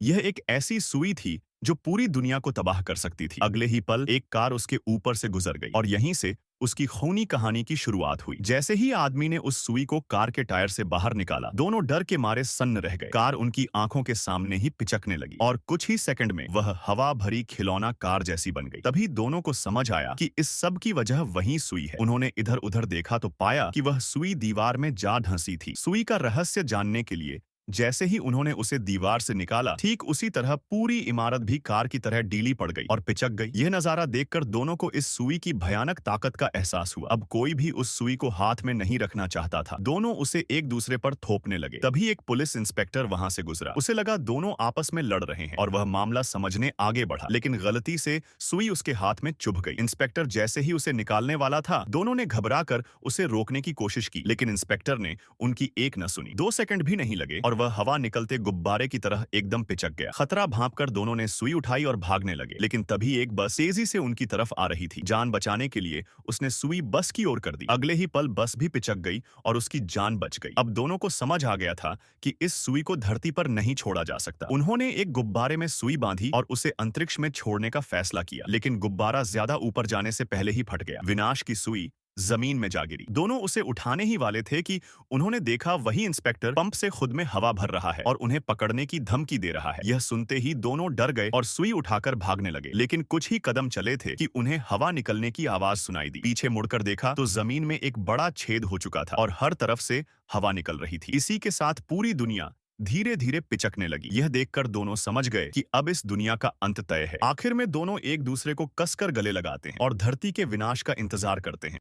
यह एक ऐसी सुई थी जो पूरी दुनिया को तबाह कर सकती थी। अगले ही पल एक कार उसके ऊपर से गुजर गई और यहीं से उसकी खूनी कहानी की शुरुआत हुई। जैसे ही आदमी ने उस सुई को कार के टायर से बाहर निकाला, दोनों डर के मारे सन्न रह गए। कार उनकी आंखों के सामने ही पिचकने लगी और कुछ ही सेकंड में वह हवा भरी खिलौना कार जैसी बन गई। तभी दोनों को समझ आया कि इस सब की वजह वही सुई है। उन्होंने इधर-उधर देखा तो पाया कि वह सुई दीवार में जा ढंसी थी। सुई का रहस्य जानने के लिए जैसे ही उन्होंने उसे दीवार से निकाला, ठीक उसी तरह पूरी इमारत भी कार की तरह डीली पड़ गई और पिचक गई। यह नजारा देखकर दोनों को इस सुई की भयानक ताकत का एहसास हुआ। अब कोई भी उस सुई को हाथ में नहीं रखना चाहता था। दोनों उसे एक दूसरे पर थोपने लगे। तभी एक पुलिस इंस्पेक्टर वहां से गुजरा। उसे लगा दोनों आपस में लड़ रहे हैं और वह मामला समझने आगे बढ़ा, लेकिन गलती से सुई उसके हाथ में चुभ गई। इंस्पेक्टर जैसे ही उसे निकालने वाला था, दोनों ने घबराकर उसे रोकने की कोशिश की, लेकिन इंस्पेक्टर ने उनकी एक न सुनी। 2 सेकंड भी नहीं लगे और वह हवा निकलते गुब्बारे की तरह एकदम पिचक गया। खतरा भांपकर दोनों ने सुई उठाई और भागने लगे, लेकिन तभी एक बस तेजी से उनकी तरफ आ रही थी। जान बचाने के लिए उसने सुई बस की ओर कर दी। अगले ही पल बस भी पिचक गई और उसकी जान बच गई। अब दोनों को समझ आ गया था कि इस सुई को धरती पर नहीं छोड़ा जा सकता। उन्होंने एक गुब्बारे में सुई बांधी और उसे अंतरिक्ष में छोड़ने का फैसला किया, लेकिन गुब्बारा ज्यादा ऊपर जाने से पहले ही फट गया। विनाश की सुई जमीन में जा गिरी। दोनों उसे उठाने ही वाले थे कि उन्होंने देखा वही इंस्पेक्टर पंप से खुद में हवा भर रहा है और उन्हें पकड़ने की धमकी दे रहा है। यह सुनते ही दोनों डर गए और सुई उठाकर भागने लगे, लेकिन कुछ ही कदम चले थे कि उन्हें हवा निकलने की आवाज सुनाई दी। पीछे मुड़कर देखा तो जमीन में एक बड़ा छेद हो चुका था और हर तरफ से हवा निकल रही थी। इसी के साथ पूरी दुनिया धीरे धीरे पिचकने लगी। यह देखकर दोनों समझ गए कि अब इस दुनिया का अंत तय है। आखिर में दोनों एक दूसरे को कसकर गले लगाते हैं और धरती के विनाश का इंतजार करते हैं।